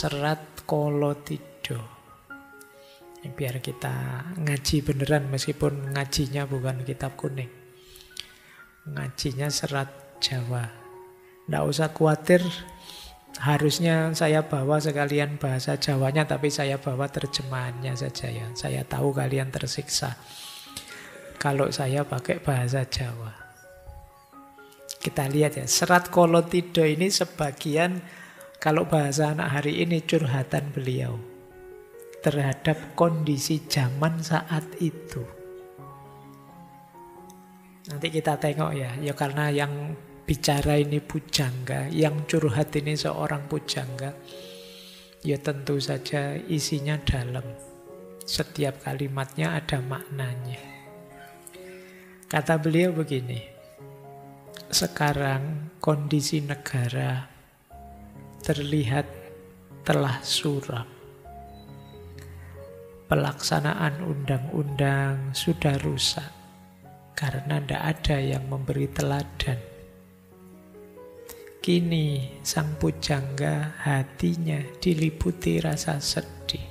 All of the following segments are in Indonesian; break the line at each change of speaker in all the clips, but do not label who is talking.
Serat Kolotido. Biar kita ngaji beneran meskipun ngajinya bukan kitab kuning. Ngajinya serat Jawa. Nggak usah khawatir, harusnya saya bawa sekalian bahasa Jawanya, tapi saya bawa terjemahannya saja ya. Saya tahu kalian tersiksa kalau saya pakai bahasa Jawa. Kita lihat ya, Serat Kolotido ini sebagian, kalau bahasa anak hari ini, curhatan beliau terhadap kondisi zaman saat itu. Nanti kita tengok ya, ya karena yang bicara ini pujangga, yang curhat ini seorang pujangga, ya tentu saja isinya dalam. Setiap kalimatnya ada maknanya. Kata beliau begini, sekarang kondisi negara terlihat telah suram. Pelaksanaan undang-undang sudah rusak karena tidak ada yang memberi teladan. Kini sang pujangga hatinya diliputi rasa sedih.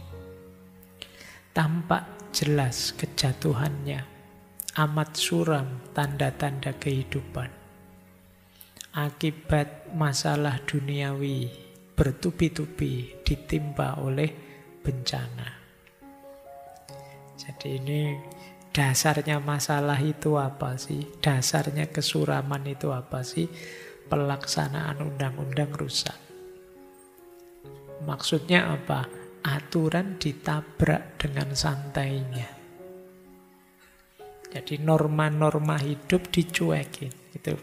Tampak jelas kejatuhannya, amat suram tanda-tanda kehidupan. Akibat masalah duniawi bertubi-tubi ditimpa oleh bencana. Jadi ini dasarnya masalah itu apa sih? Dasarnya kesuraman itu apa sih? Pelaksanaan undang-undang rusak. Maksudnya apa? Aturan ditabrak dengan santainya. Jadi norma-norma hidup dicuekin. Itu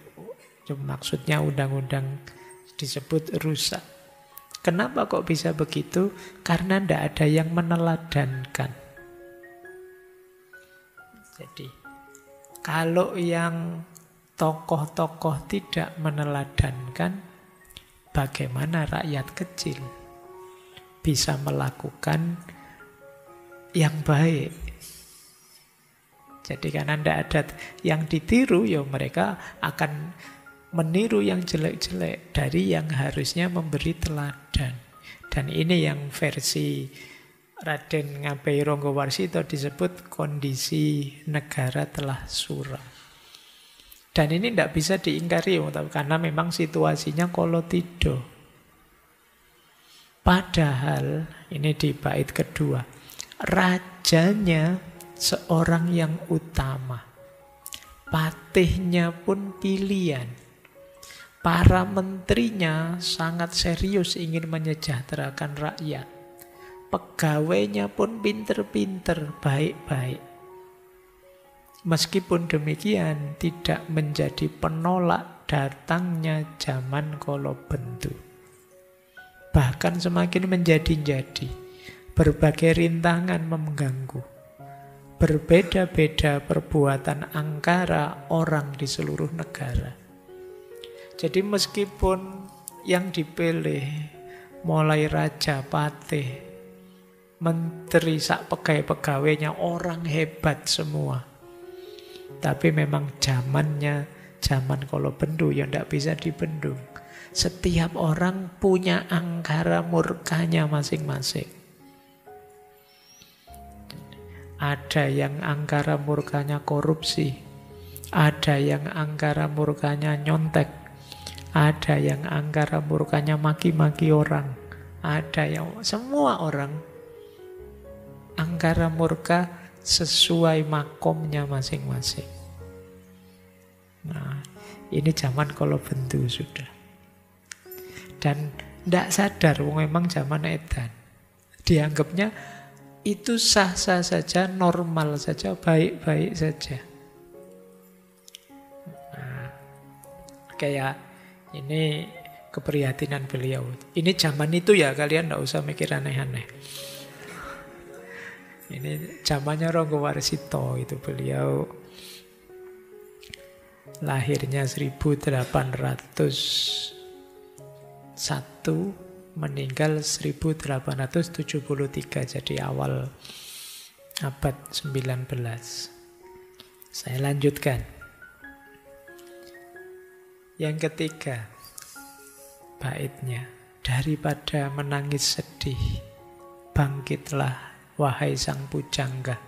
maksudnya undang-undang disebut rusak. Kenapa kok bisa begitu? Karena tidak ada yang meneladankan. Jadi, kalau yang tokoh-tokoh tidak meneladankan, bagaimana rakyat kecil bisa melakukan yang baik? Jadi karena tidak ada yang ditiru, ya mereka akan meniru yang jelek-jelek dari yang harusnya memberi teladan. Dan ini yang versi Raden Ngabeyi Ronggowarsito disebut kondisi negara telah suram. Dan ini tidak bisa diingkari karena memang situasinya Kolotido. Padahal ini di bait kedua, rajanya seorang yang utama, patihnya pun pilihan, para menterinya sangat serius ingin menyejahterakan rakyat. Pegawainya pun pinter-pinter, baik-baik. Meskipun demikian, tidak menjadi penolak datangnya zaman Kolobendu. Bahkan semakin menjadi-jadi, berbagai rintangan mengganggu. Berbeda-beda perbuatan angkara orang di seluruh negara. Jadi meskipun yang dipilih mulai raja, patih, menteri, sak pegawai-pegawainya orang hebat semua. Tapi memang zamannya zaman Kolobendu yang tidak bisa dibendung. Setiap orang punya angkara murkanya masing-masing. Ada yang angkara murkanya korupsi, ada yang angkara murkanya nyontek, ada yang angkara murkanya maki-maki orang, ada yang semua orang angkara murka sesuai makomnya masing-masing. Nah, ini zaman Kolobendu sudah. Dan tidak sadar, memang zaman edan. Dianggapnya itu sah-sah saja, normal saja, baik-baik saja. Nah, kayak ini keprihatinan beliau. Ini zaman itu ya, kalian tidak usah mikir aneh-aneh. Ini zamannya Ronggowarsito, itu beliau lahirnya 1801, meninggal 1873, jadi awal abad 19. Saya lanjutkan. Yang ketiga, baitnya Daripada menangis sedih, bangkitlah wahai sang pujangga.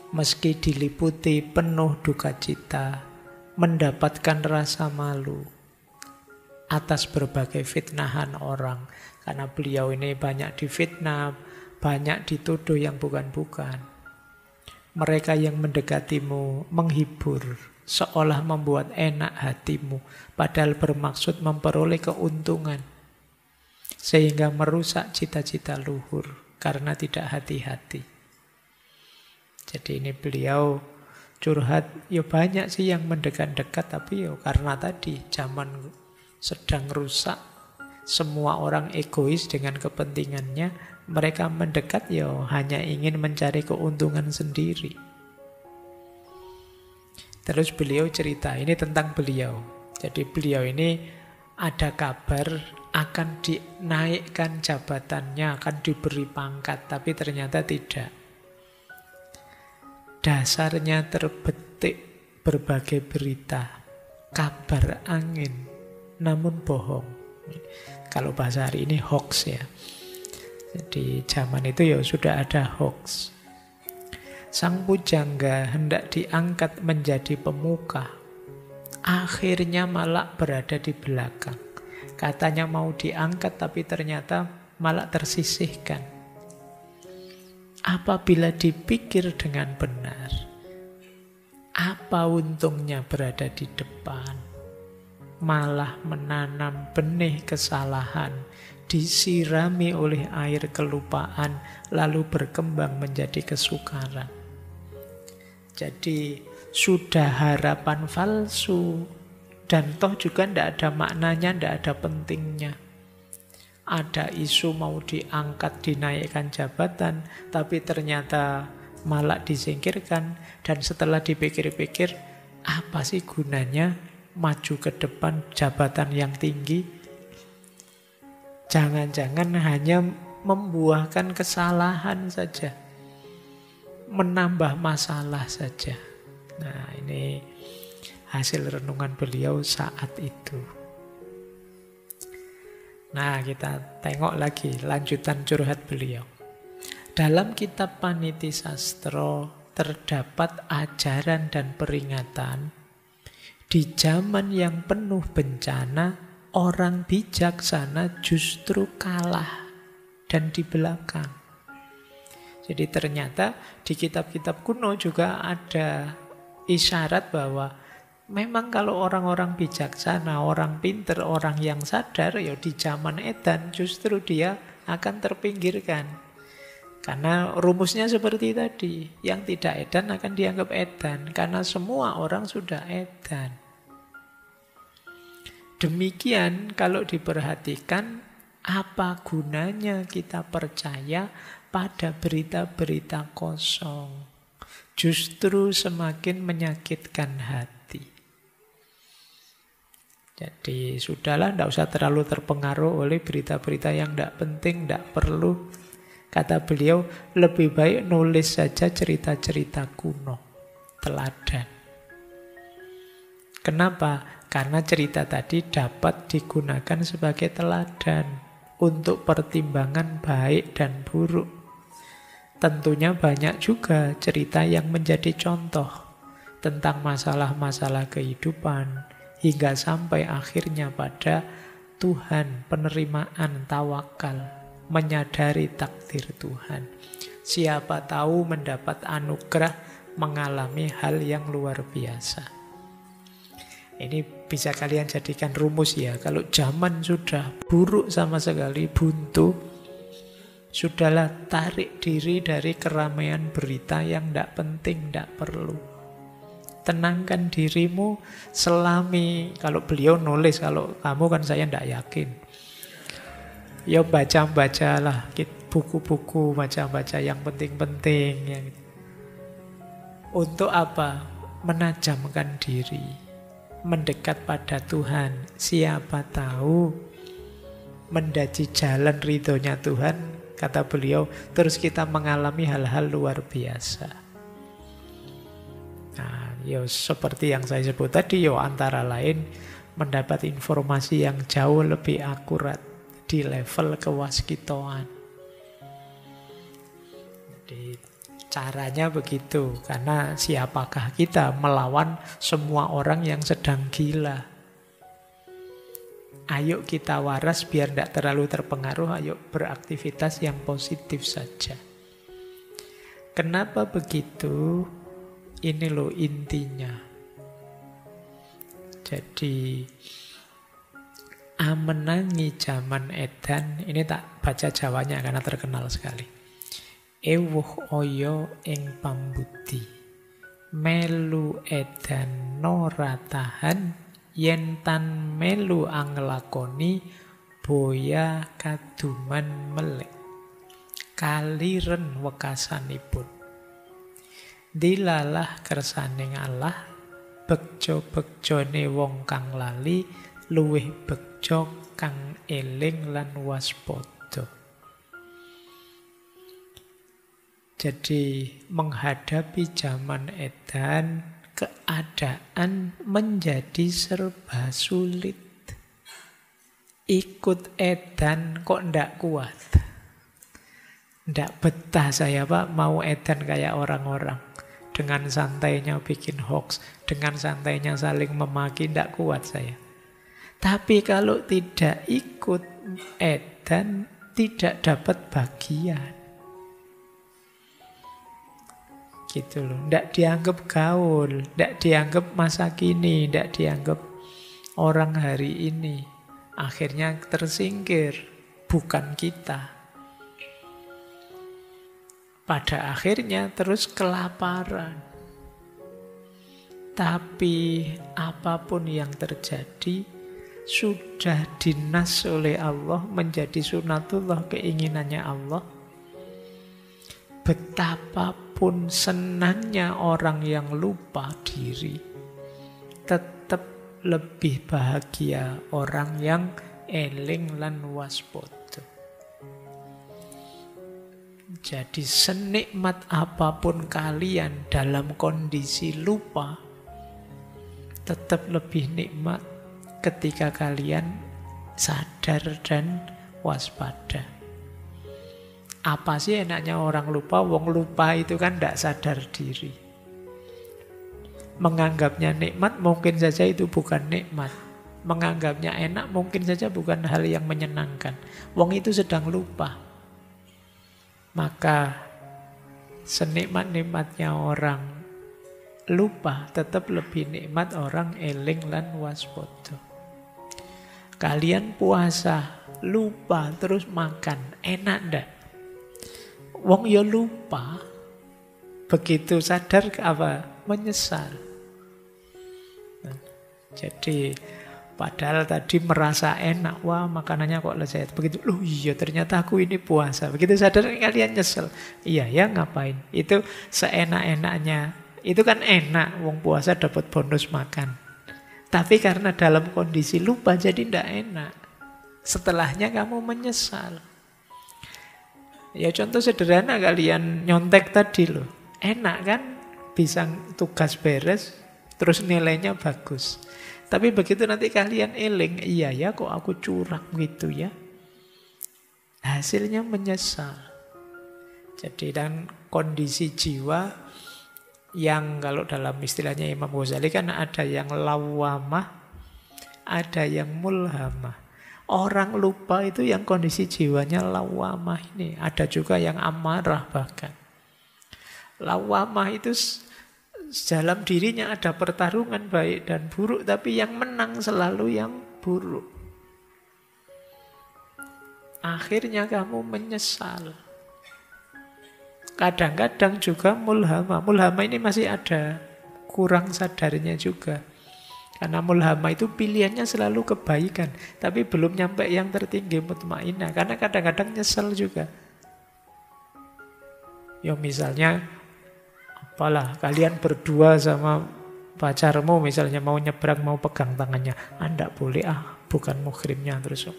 Meski diliputi penuh duka cita, mendapatkan rasa malu atas berbagai fitnahan orang. Karena beliau ini banyak difitnah, banyak dituduh yang bukan-bukan. Mereka yang mendekatimu menghibur, seolah membuat enak hatimu, padahal bermaksud memperoleh keuntungan, sehingga merusak cita-cita luhur karena tidak hati-hati. Jadi ini beliau curhat, ya banyak sih yang mendekat-dekat, tapi ya karena tadi zaman sedang rusak, semua orang egois dengan kepentingannya, mereka mendekat ya hanya ingin mencari keuntungan sendiri. Terus beliau cerita, ini tentang beliau. Jadi beliau ini ada kabar akan dinaikkan jabatannya, akan diberi pangkat, tapi ternyata tidak. Dasarnya terbetik berbagai berita, kabar angin, namun bohong. Kalau bahasa hari ini hoax ya. Jadi zaman itu ya sudah ada hoax. Sang pujangga hendak diangkat menjadi pemuka, akhirnya malah berada di belakang. Katanya mau diangkat tapi ternyata malah tersisihkan. Apabila dipikir dengan benar, apa untungnya berada di depan? Malah menanam benih kesalahan, disirami oleh air kelupaan, lalu berkembang menjadi kesukaran. Jadi sudah harapan palsu, dan toh juga tidak ada maknanya, tidak ada pentingnya. Ada isu mau diangkat, dinaikkan jabatan, tapi ternyata malah disingkirkan. Dan setelah dipikir-pikir, apa sih gunanya maju ke depan jabatan yang tinggi? Jangan-jangan hanya membuahkan kesalahan saja, menambah masalah saja. Nah, ini hasil renungan beliau saat itu. Nah, kita tengok lagi lanjutan curhat beliau. Dalam kitab Paniti Sastro terdapat ajaran dan peringatan. Di zaman yang penuh bencana, orang bijaksana justru kalah dan di belakang. Jadi ternyata di kitab-kitab kuno juga ada isyarat bahwa memang kalau orang-orang bijaksana, orang pinter, orang yang sadar, ya di zaman edan justru dia akan terpinggirkan. Karena rumusnya seperti tadi, yang tidak edan akan dianggap edan, karena semua orang sudah edan. Demikian kalau diperhatikan, apa gunanya kita percaya pada berita-berita kosong? Justru semakin menyakitkan hati. Jadi sudahlah, tidak usah terlalu terpengaruh oleh berita-berita yang tidak penting, tidak perlu. Kata beliau, lebih baik nulis saja cerita-cerita kuno, teladan. Kenapa? Karena cerita tadi dapat digunakan sebagai teladan untuk pertimbangan baik dan buruk. Tentunya banyak juga cerita yang menjadi contoh tentang masalah-masalah kehidupan, hingga sampai akhirnya pada Tuhan, penerimaan, tawakal, menyadari takdir Tuhan. Siapa tahu mendapat anugerah mengalami hal yang luar biasa. Ini bisa kalian jadikan rumus ya. Kalau zaman sudah buruk sama sekali, buntu, sudahlah tarik diri dari keramaian berita yang tidak penting, tidak perlu. Tenangkan dirimu, selami. Kalau beliau nulis, kalau kamu kan saya tidak yakin. Ya baca-bacalah buku-buku, baca-baca yang penting-penting. Untuk apa? Menajamkan diri, mendekat pada Tuhan. Siapa tahu mendaji jalan ridhonya Tuhan, kata beliau, terus kita mengalami hal-hal luar biasa. Nah, yo seperti yang saya sebut tadi, yo antara lain mendapat informasi yang jauh lebih akurat di level kewaskitoan. Jadi caranya begitu, karena siapakah kita melawan semua orang yang sedang gila. Ayo kita waras biar tidak terlalu terpengaruh, ayo beraktivitas yang positif saja. Kenapa begitu? Ini loh intinya. Jadi amenangi zaman edan, ini tak baca Jawanya karena terkenal sekali. Ewuh oyo ing pambudi, melu edan nora tahan, yen tan melu anglakoni, boya kaduman melek, kaliren wekasanipun. Dilalah kersaning Allah, bekjo-bekjone wong kang lali, luwih bekjo kang eling lan waspada. Jadi menghadapi zaman edan, keadaan menjadi serba sulit. Ikut edan kok ndak kuat. Ndak betah saya Pak mau edan kayak orang-orang. Dengan santainya bikin hoax, dengan santainya saling memaki, ndak kuat saya. Tapi kalau tidak ikut edan, tidak dapat bagian. Gitu loh, ndak dianggap gaul, ndak dianggap masa kini, ndak dianggap orang hari ini. Akhirnya tersingkir, bukan kita. Pada akhirnya terus kelaparan. Tapi apapun yang terjadi sudah dinas oleh Allah, menjadi sunatullah, keinginannya Allah. Betapapun senangnya orang yang lupa diri, tetap lebih bahagia orang yang eling lan waspada. Jadi senikmat apapun kalian dalam kondisi lupa, tetap lebih nikmat ketika kalian sadar dan waspada. Apa sih enaknya orang lupa? Wong lupa itu kan tidak sadar diri. Menganggapnya nikmat mungkin saja itu bukan nikmat. Menganggapnya enak mungkin saja bukan hal yang menyenangkan. Wong itu sedang lupa. Maka senikmat-nikmatnya orang lupa tetap lebih nikmat orang eling lan waspada. Kalian puasa, lupa terus makan, enak ndak? Wong ya lupa, begitu sadar apa? Menyesal. Nah, jadi padahal tadi merasa enak, wah makanannya kok lezat. Begitu, loh iya ternyata aku ini puasa. Begitu sadar kalian nyesel. Iya ya ngapain? Itu seenak-enaknya. Itu kan enak, wong puasa dapat bonus makan. Tapi karena dalam kondisi lupa jadi tidak enak. Setelahnya kamu menyesal. Ya contoh sederhana kalian nyontek tadi loh. Enak kan? Bisa tugas beres, terus nilainya bagus. Tapi begitu nanti kalian eling, iya ya kok aku curang gitu ya. Hasilnya menyesal. Jadi dan kondisi jiwa yang kalau dalam istilahnya Imam Ghazali kan ada yang lawamah, ada yang mulhamah. Orang lupa itu yang kondisi jiwanya lawamah ini. Ada juga yang amarah bahkan. Lawamah itu dalam dirinya ada pertarungan baik dan buruk, tapi yang menang selalu yang buruk. Akhirnya kamu menyesal. Kadang-kadang juga mulhama. Mulhama ini masih ada kurang sadarnya juga. Karena mulhama itu pilihannya selalu kebaikan, tapi belum nyampe yang tertinggi mutmainah. Karena kadang-kadang nyesel juga. Ya misalnya apalah, kalian berdua sama pacarmu misalnya mau nyebrang, mau pegang tangannya. Anda boleh, bukan muhrimnya. Terus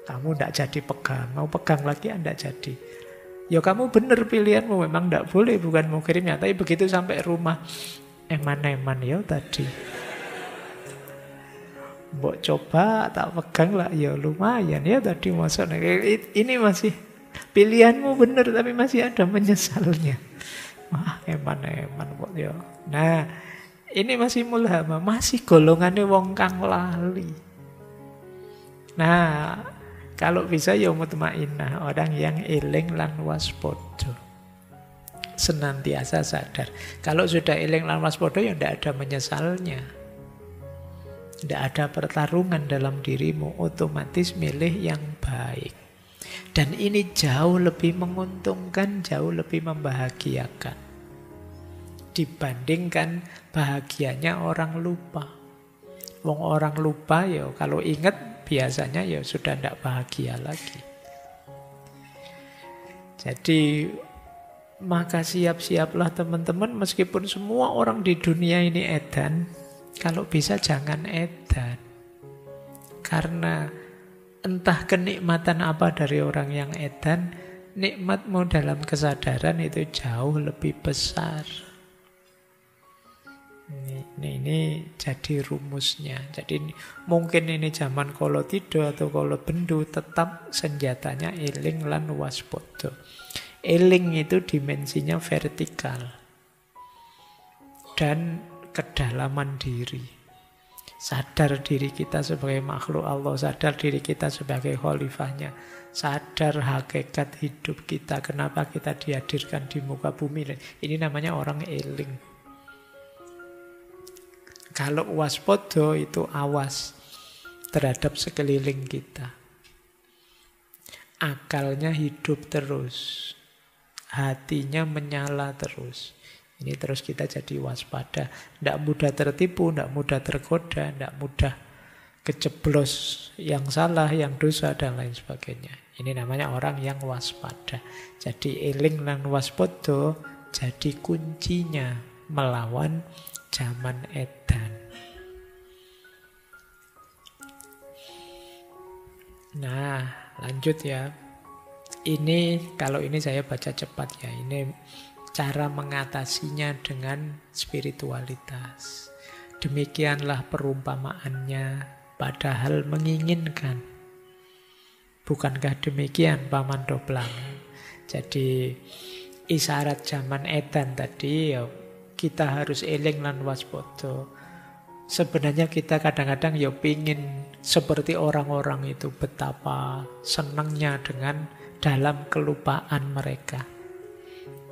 kamu tidak jadi pegang, mau pegang lagi Anda jadi. Ya kamu benar pilihanmu, memang tidak boleh, bukan muhrimnya. Tapi begitu sampai rumah, eman-eman ya tadi. Mbok coba tak pegang lah, ya lumayan ya tadi masuk. Ini masih pilihanmu benar tapi masih ada menyesalnya. Wah, eman-eman kok ya. Nah, ini masih mulhama, masih golongannya wong kang lali. Nah, kalau bisa ya mutmainah, orang yang eling lan waspada. Senantiasa sadar. Kalau sudah eling lan waspada ya tidak ada menyesalnya. Tidak ada pertarungan dalam dirimu, otomatis milih yang baik. Dan ini jauh lebih menguntungkan, jauh lebih membahagiakan dibandingkan bahagianya orang lupa. Wong orang lupa ya kalau ingat biasanya ya sudah tidak bahagia lagi. Jadi maka siap-siaplah teman-teman, meskipun semua orang di dunia ini edan, kalau bisa jangan edan. Karena entah kenikmatan apa dari orang yang edan, nikmatmu dalam kesadaran itu jauh lebih besar. Ini jadi rumusnya. Jadi mungkin ini zaman kala tido atau kala bendu, tetap senjatanya eling lan waspada. Eling itu dimensinya vertikal dan kedalaman diri. Sadar diri kita sebagai makhluk Allah, sadar diri kita sebagai khalifahnya, sadar hakikat hidup kita, kenapa kita dihadirkan di muka bumi. Ini namanya orang eling. Kalau waspada itu awas terhadap sekeliling kita. Akalnya hidup terus, hatinya menyala terus. Ini terus kita jadi waspada. Tidak mudah tertipu, tidak mudah tergoda, tidak mudah kejeblos yang salah, yang dosa, dan lain sebagainya. Ini namanya orang yang waspada. Jadi eling lan waspada jadi kuncinya melawan zaman edan. Nah, lanjut ya. Ini kalau ini saya baca cepat ya. Ini cara mengatasinya dengan spiritualitas. Demikianlah perumpamaannya, padahal menginginkan. Bukankah demikian Paman Doblang? Jadi isyarat zaman edan tadi ya, kita harus eling lan waspada. Sebenarnya kita kadang-kadang ya pingin seperti orang-orang itu, betapa senangnya dengan dalam kelupaan mereka.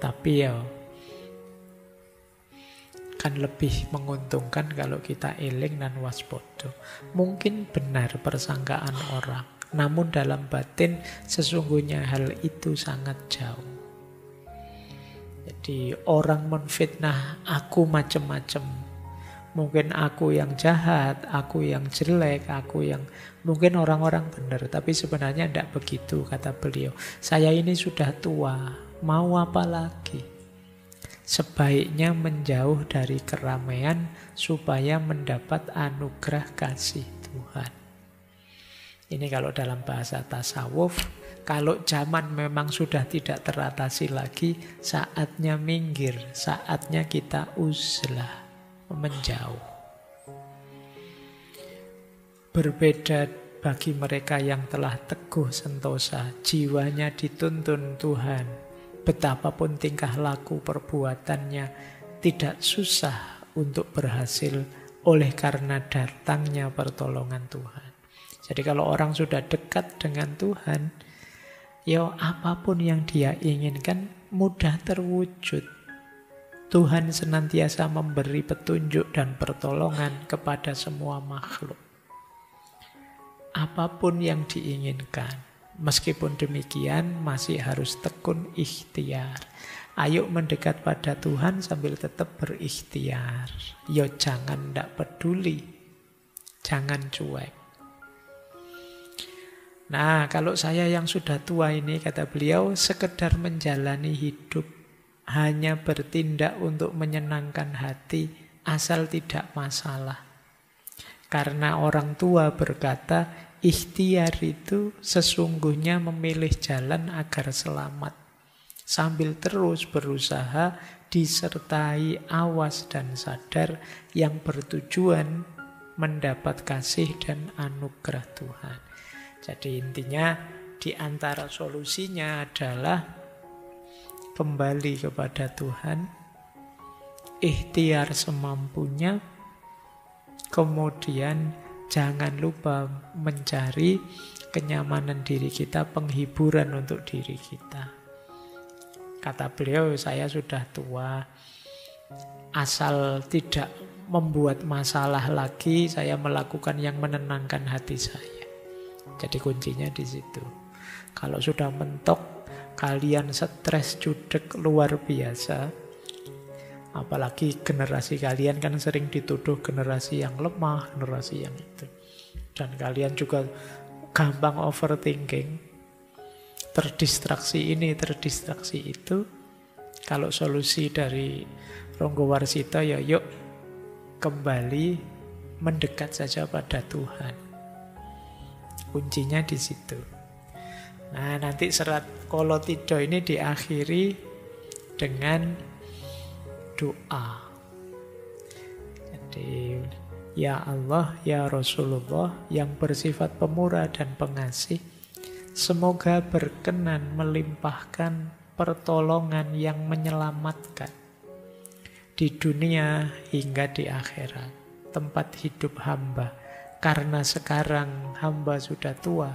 Tapi ya kan lebih menguntungkan kalau kita eling dan waspada. Mungkin benar persangkaan orang, namun dalam batin sesungguhnya hal itu sangat jauh. Jadi orang menfitnah aku macam-macam. Mungkin aku yang jahat, aku yang jelek, aku yang... Mungkin orang-orang benar, tapi sebenarnya tidak begitu, kata beliau. Saya ini sudah tua, mau apa lagi? Sebaiknya menjauh dari keramaian supaya mendapat anugerah kasih Tuhan. Ini kalau dalam bahasa tasawuf. Kalau zaman memang sudah tidak teratasi lagi, saatnya minggir, saatnya kita uzlah, menjauh. Berbeda bagi mereka yang telah teguh sentosa, jiwanya dituntun Tuhan. Betapapun tingkah laku perbuatannya, tidak susah untuk berhasil oleh karena datangnya pertolongan Tuhan. Jadi kalau orang sudah dekat dengan Tuhan, ya apapun yang dia inginkan mudah terwujud. Tuhan senantiasa memberi petunjuk dan pertolongan kepada semua makhluk. Apapun yang diinginkan. Meskipun demikian masih harus tekun ikhtiar. Ayo mendekat pada Tuhan sambil tetap berikhtiar. Ya jangan tidak peduli. Jangan cuek. Nah, kalau saya yang sudah tua ini, kata beliau, sekedar menjalani hidup, hanya bertindak untuk menyenangkan hati, asal tidak masalah. Karena orang tua berkata, ikhtiar itu sesungguhnya memilih jalan agar selamat. Sambil terus berusaha disertai awas dan sadar yang bertujuan mendapat kasih dan anugerah Tuhan. Jadi intinya di antara solusinya adalah kembali kepada Tuhan, ikhtiar semampunya, kemudian jangan lupa mencari kenyamanan diri kita, penghiburan untuk diri kita. Kata beliau, saya sudah tua, asal tidak membuat masalah lagi, saya melakukan yang menenangkan hati saya. Jadi kuncinya di situ. Kalau sudah mentok, kalian stres judek luar biasa, apalagi generasi kalian kan sering dituduh generasi yang lemah, generasi yang itu. Dan kalian juga gampang overthinking, terdistraksi ini, terdistraksi itu. Kalau solusi dari Ronggo Warsito, ya yuk kembali mendekat saja pada Tuhan. Kuncinya di situ. Nah, nanti serat Kolotidho ini diakhiri dengan doa. Jadi, ya Allah, ya Rasulullah yang bersifat pemurah dan pengasih, semoga berkenan melimpahkan pertolongan yang menyelamatkan di dunia hingga di akhirat, tempat hidup hamba. Karena sekarang hamba sudah tua,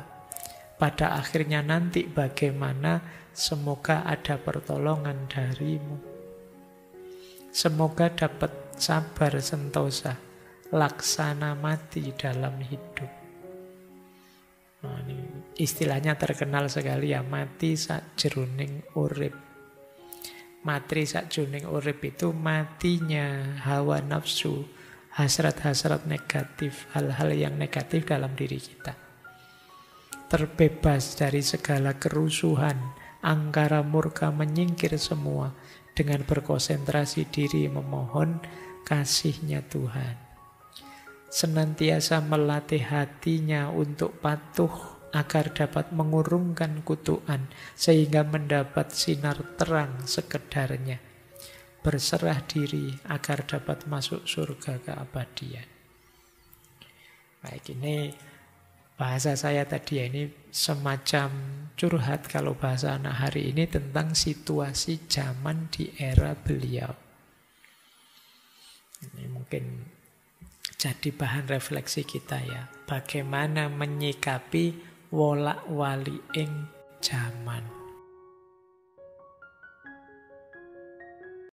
pada akhirnya nanti bagaimana, semoga ada pertolongan darimu. Semoga dapat sabar sentosa, laksana mati dalam hidup. Nah, ini istilahnya terkenal sekali ya, mati sakjroning urip. Mati sakjroning urip itu matinya hawa nafsu, hasrat-hasrat negatif, hal-hal yang negatif dalam diri kita. Terbebas dari segala kerusuhan, angkara murka menyingkir semua dengan berkonsentrasi diri memohon kasih-Nya Tuhan. Senantiasa melatih hatinya untuk patuh agar dapat mengurungkan kutukan sehingga mendapat sinar terang sekedarnya. Berserah diri agar dapat masuk surga keabadian. Baik, ini bahasa saya tadi ya, ini semacam curhat kalau bahasa anak hari ini tentang situasi zaman di era beliau. Ini mungkin jadi bahan refleksi kita ya. Bagaimana menyikapi wolak-waliking zaman.